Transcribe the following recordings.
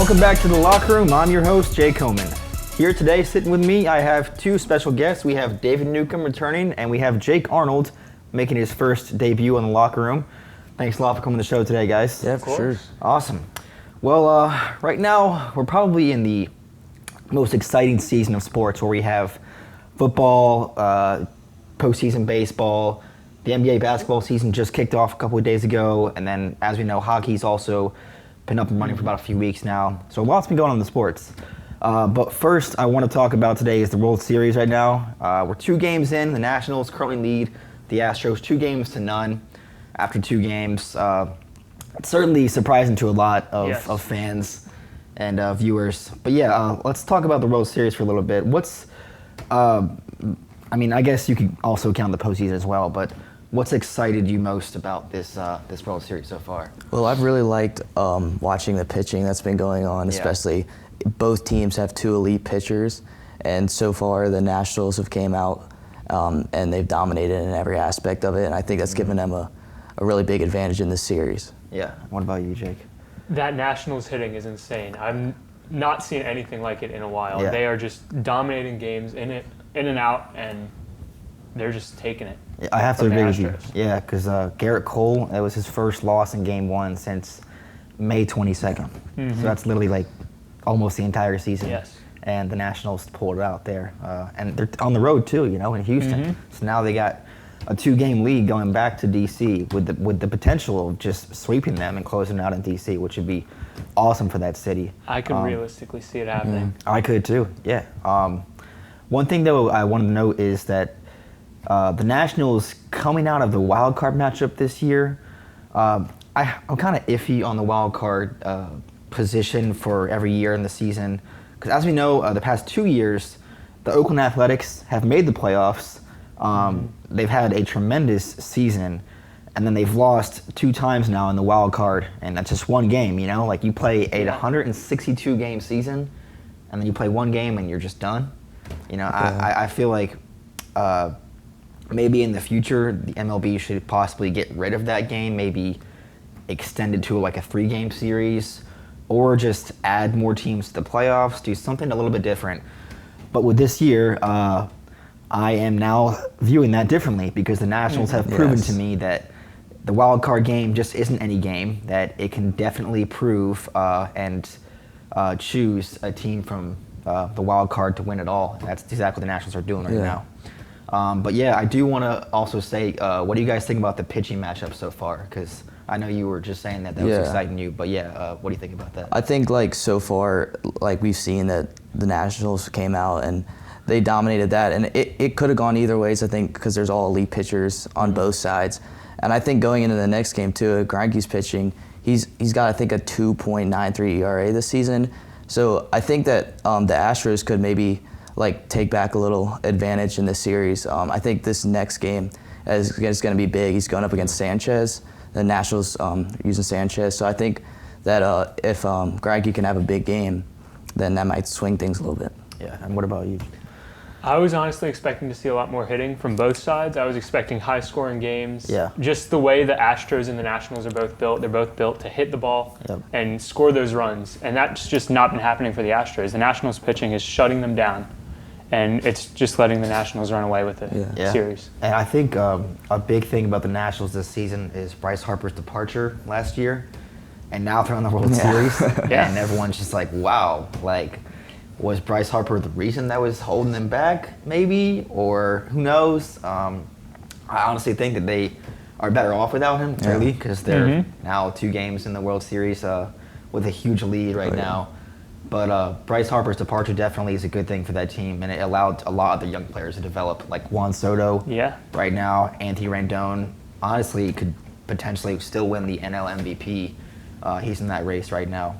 Welcome back to the locker room. I'm your host, Jake Homan. Here today, sitting with me, I have two special guests. We have David Newcomb returning, and we have Jake Arnold making his first debut in the locker room. Thanks a lot for coming to the show today, guys. Yeah, for sure. Awesome. Well, right now, we're probably in the most exciting season of sports where we have football, postseason baseball. The NBA basketball season just kicked off a couple of days ago, and then, as we know, hockey's also been up and running for about a few weeks now. So a lot's been going on in the sports. But first, I want to talk about today is the World Series right now. We're 2 games in. The Nationals currently lead the Astros 2-0 after 2 games. It's certainly surprising to a lot of fans and viewers. But yeah, let's talk about the World Series for a little bit. I guess you could also count the postseason as well, but what's excited you most about this World Series so far? Well, I've really liked watching the pitching that's been going on, especially both teams have 2 elite pitchers, and so far the Nationals have came out and they've dominated in every aspect of it, and I think that's given them a really big advantage in this series. Yeah. What about you, Jake? That Nationals hitting is insane. I've not seen anything like it in a while. Yeah. They are just dominating games in and out, and they're just taking it. I have to agree with you. Astros. Yeah, because Garrett Cole, it was his first loss in Game 1 since May 22nd. So that's literally like almost the entire season. Yes. And the Nationals pulled it out there. And they're on the road too, in Houston. So now they got a 2-game lead going back to D.C. with the potential of just sweeping them and closing out in D.C., which would be awesome for that city. I could realistically see it happening. I could too, yeah. One thing though I wanted to note is that the Nationals coming out of the wild card matchup this year, I'm kind of iffy on the wild card position for every year in the season. Because as we know, the past 2 years, the Oakland Athletics have made the playoffs. They've had a tremendous season, and then they've lost 2 times now in the wild card, and that's just 1 game, Like you play a 162-game season, and then you play 1 game and you're just done. I feel like maybe in the future, the MLB should possibly get rid of that game, maybe extend it to like a 3-game series, or just add more teams to the playoffs, do something a little bit different. But with this year, I am now viewing that differently because the Nationals have proven to me that the wild card game just isn't any game, that it can definitely prove and choose a team from the wild card to win it all. That's exactly what the Nationals are doing right now. But yeah, I do want to also say, what do you guys think about the pitching matchup so far? Because I know you were just saying that was exciting you, but what do you think about that? I think so far, we've seen that the Nationals came out and they dominated that, and it could have gone either ways, I think, because there's all elite pitchers on both sides. And I think going into the next game too, Greinke's pitching, he's got, I think, a 2.93 ERA this season. So I think that the Astros could maybe take back a little advantage in this series. I think this next game is going to be big. He's going up against Sanchez. The Nationals using Sanchez. So I think that if Greinke can have a big game, then that might swing things a little bit. Yeah, and what about you? I was honestly expecting to see a lot more hitting from both sides. I was expecting high-scoring games. Yeah. Just the way the Astros and the Nationals are both built. They're both built to hit the ball and score those runs. And that's just not been happening for the Astros. The Nationals pitching is shutting them down. And it's just letting the Nationals run away with the series. And I think a big thing about the Nationals this season is Bryce Harper's departure last year. And now they're on the World Series. And everyone's just like, wow, was Bryce Harper the reason that was holding them back, maybe? Or who knows? I honestly think that they are better off without him, really, because they're now 2 games in the World Series with a huge lead right now. But Bryce Harper's departure definitely is a good thing for that team, and it allowed a lot of the young players to develop, like Juan Soto right now. Anthony Rendon, honestly, could potentially still win the NL MVP. He's in that race right now.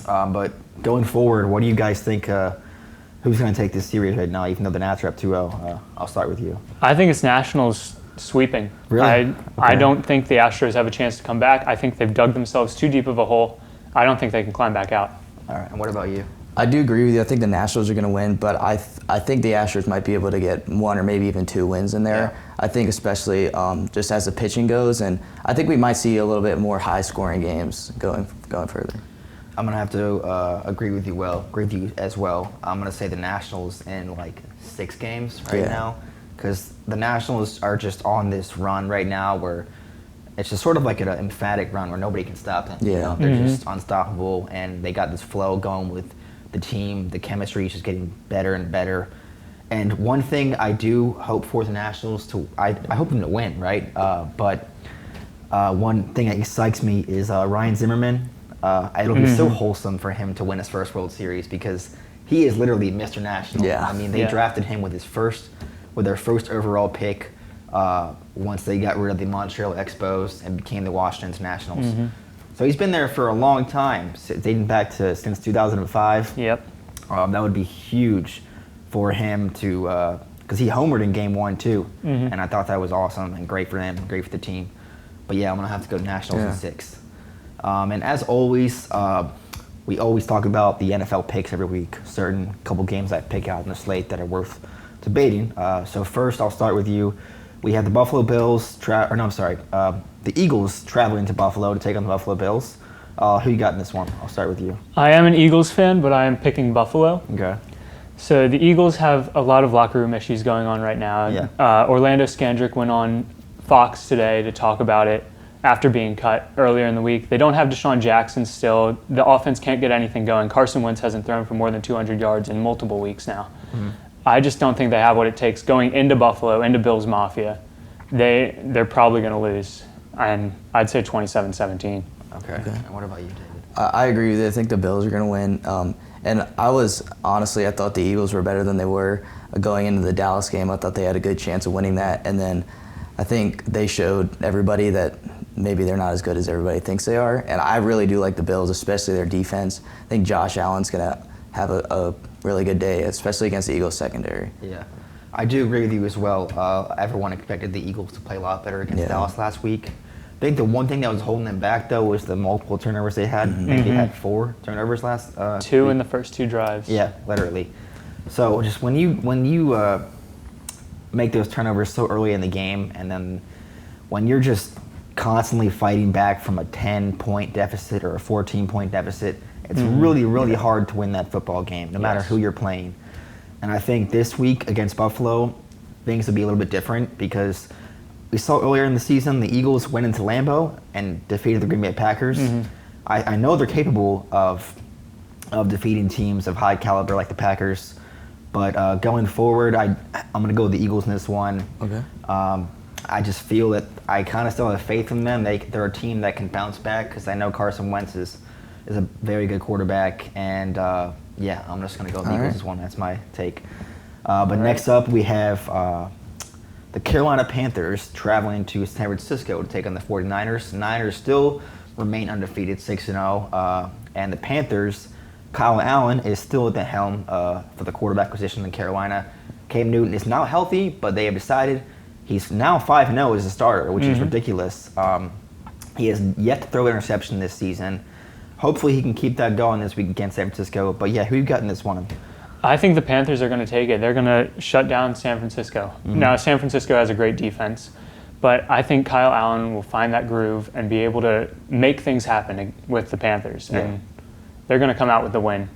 But going forward, what do you guys think who's going to take this series right now, even though the Nats are up 2-0? I'll start with you. I think it's Nationals sweeping. Really? I don't think the Astros have a chance to come back. I think they've dug themselves too deep of a hole. I don't think they can climb back out. All right, and what about you? I do agree with you. I think the Nationals are going to win, but I think the Astros might be able to get 1 or maybe even 2 wins in there. Yeah. I think especially just as the pitching goes, and I think we might see a little bit more high-scoring games going further. I'm gonna have to agree with you as well. I'm gonna say the Nationals in like 6 games right now, because the Nationals are just on this run right now where it's just sort of like an emphatic run where nobody can stop them. You know? They're just unstoppable, and they got this flow going with the team. The chemistry is just getting better and better. And one thing I do hope for the Nationals I hope them to win, right? But one thing that excites me is Ryan Zimmerman. It'll be so wholesome for him to win his first World Series because he is literally Mr. National. Yeah. I mean, they drafted him with their first overall pick once they got rid of the Montreal Expos and became the Washington Nationals. So he's been there for a long time, dating back to since 2005. Yep. That would be huge for him to, because he homered in Game 1 too, and I thought that was awesome and great for them, great for the team. But yeah, I'm gonna have to go Nationals in 6. And as always, we always talk about the NFL picks every week. Certain couple games I pick out in the slate that are worth debating. So first, I'll start with you. We have the Buffalo Bills, the Eagles traveling to Buffalo to take on the Buffalo Bills. Who you got in this one? I'll start with you. I am an Eagles fan, but I am picking Buffalo. Okay. So the Eagles have a lot of locker room issues going on right now. Yeah. Orlando Scandrick went on Fox today to talk about it after being cut earlier in the week. They don't have Deshaun Jackson still. The offense can't get anything going. Carson Wentz hasn't thrown for more than 200 yards in multiple weeks now. I just don't think they have what it takes going into Buffalo, into Bills Mafia. They're probably going to lose, and I'd say 27-17. Okay. And what about you, David? I agree with you. I think the Bills are going to win. And I thought the Eagles were better than they were going into the Dallas game. I thought they had a good chance of winning that. And then I think they showed everybody that maybe they're not as good as everybody thinks they are. And I really do like the Bills, especially their defense. I think Josh Allen's going to have a really good day, especially against the Eagles secondary. Yeah. I do agree with you as well. Everyone expected the Eagles to play a lot better against Dallas last week. I think the one thing that was holding them back, though, was the multiple turnovers they had. I think they had 4 turnovers last 2 week. in the first 2 drives. Yeah, literally. So just when you make those turnovers so early in the game, and then when you're just constantly fighting back from a 10-point deficit or a 14-point deficit, it's really, really hard to win that football game, no matter who you're playing. And I think this week against Buffalo, things will be a little bit different because we saw earlier in the season the Eagles went into Lambeau and defeated the Green Bay Packers. I know they're capable of defeating teams of high caliber like the Packers, but going forward, I'm going to go with the Eagles in this one. Okay. I just feel that I kind of still have faith in them. They're a team that can bounce back because I know Carson Wentz is a very good quarterback, and I'm just going to go with the Eagles in this one. That's my take. But next up, we have the Carolina Panthers traveling to San Francisco to take on the 49ers. The Niners still remain undefeated, 6-0. And the Panthers, Kyle Allen is still at the helm for the quarterback position in Carolina. Cam Newton is now healthy, but they have decided he's now 5-0 as a starter, which is ridiculous. He has yet to throw an interception this season. Hopefully he can keep that going this week against San Francisco. But yeah, who you got in this one? I think the Panthers are going to take it. They're going to shut down San Francisco. Now, San Francisco has a great defense, but I think Kyle Allen will find that groove and be able to make things happen with the Panthers. Yeah. And they're going to come out with the win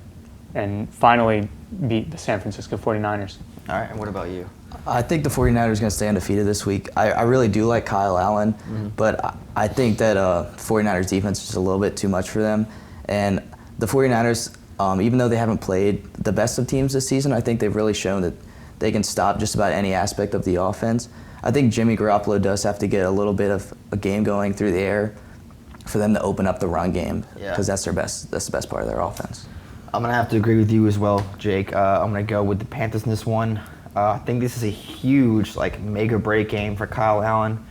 and finally beat the San Francisco 49ers. All right, and what about you? I think the 49ers are going to stay undefeated this week. I really do like Kyle Allen, but I think that 49ers defense is just a little bit too much for them. And the 49ers, even though they haven't played the best of teams this season, I think they've really shown that they can stop just about any aspect of the offense. I think Jimmy Garoppolo does have to get a little bit of a game going through the air for them to open up the run game, because that's the best part of their offense. I'm going to have to agree with you as well, Jake. I'm going to go with the Panthers in this one. I think this is a huge, make-or-break game for Kyle Allen,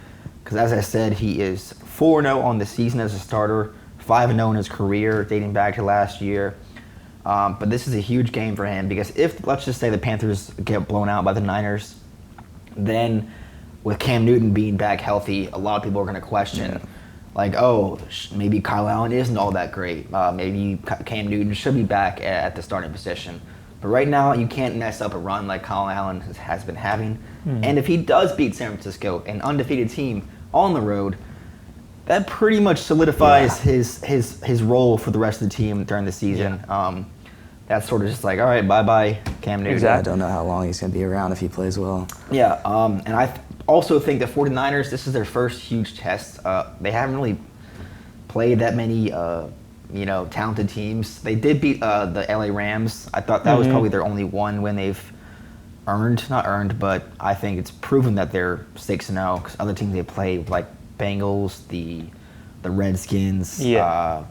because as I said, he is 4-0 on the season as a starter, 5-0 in his career dating back to last year. But this is a huge game for him because if, let's just say, the Panthers get blown out by the Niners, then with Cam Newton being back healthy, a lot of people are going to question, maybe Kyle Allen isn't all that great. Maybe Cam Newton should be back at the starting position. But right now, you can't mess up a run like Kyle Allen has been having. And if he does beat San Francisco, an undefeated team, on the road, that pretty much solidifies his role for the rest of the team during the season. That's sort of just like, all right, bye-bye, Cam Newton. Exactly. I don't know how long he's going to be around if he plays well. Yeah, and I also think the 49ers, this is their first huge test. They haven't really played that many, talented teams. They did beat the LA Rams. I thought that was probably their only one win they've not earned, but I think it's proven that they're 6-0 because other teams they played, like Bengals, the Redskins, I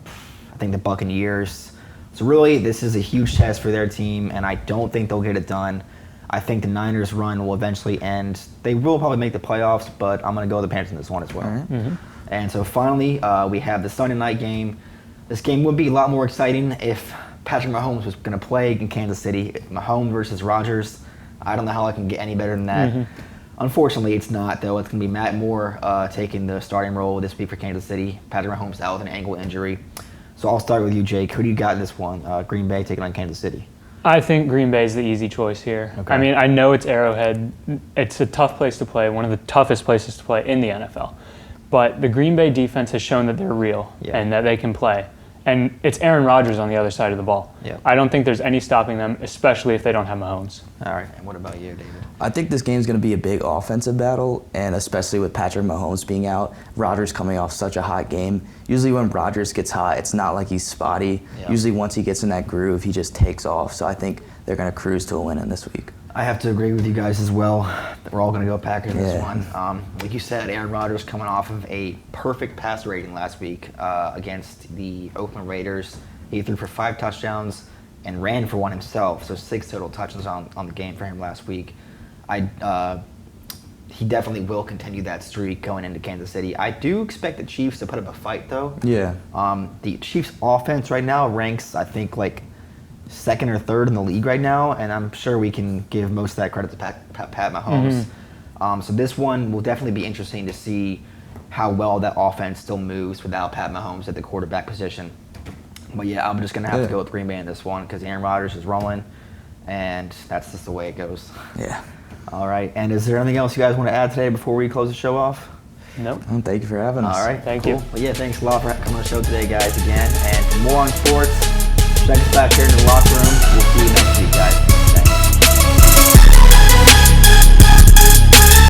think the Buccaneers. So really, this is a huge test for their team, and I don't think they'll get it done. I think the Niners' run will eventually end. They will probably make the playoffs, but I'm going to go with the Panthers in this one as well. Right. And so finally, we have the Sunday night game. This game would be a lot more exciting if Patrick Mahomes was going to play in Kansas City. Mahomes versus Rodgers. I don't know how I can get any better than that. Unfortunately, it's not, though. It's going to be Matt Moore taking the starting role this week for Kansas City. Patrick Mahomes out with an ankle injury. So I'll start with you, Jake. Who do you got in this one? Green Bay taking on Kansas City. I think Green Bay is the easy choice here. Okay. I mean, I know it's Arrowhead. It's a tough place to play, one of the toughest places to play in the NFL. But the Green Bay defense has shown that they're real and that they can play. And it's Aaron Rodgers on the other side of the ball. Yeah. I don't think there's any stopping them, especially if they don't have Mahomes. All right. And what about you, David? I think this game's going to be a big offensive battle, and especially with Patrick Mahomes being out, Rodgers coming off such a hot game. Usually when Rodgers gets hot, it's not like he's spotty. Yeah. Usually once he gets in that groove, he just takes off. So I think they're going to cruise to a win in this week. I have to agree with you guys as well. We're all going to go Packers in this one. Like you said, Aaron Rodgers coming off of a perfect pass rating last week against the Oakland Raiders. He threw for 5 touchdowns and ran for one himself, so 6 total touchdowns on the game for him last week. He definitely will continue that streak going into Kansas City. I do expect the Chiefs to put up a fight, though. Yeah. The Chiefs' offense right now ranks, I think, like second or third in the league right now, and I'm sure we can give most of that credit to Pat Mahomes. So this one will definitely be interesting to see how well that offense still moves without Pat Mahomes at the quarterback position. But yeah, I'm just going to have to go with Green Bay in this one because Aaron Rodgers is rolling, and that's just the way it goes. Yeah. All right, and is there anything else you guys want to add today before we close the show off? Nope. Well, thank you for having us. All right, Thank cool. you. Well, yeah, thanks a lot for coming on the show today, guys, again. And for more on sports, check us back here in the locker room. We'll see you next week, guys.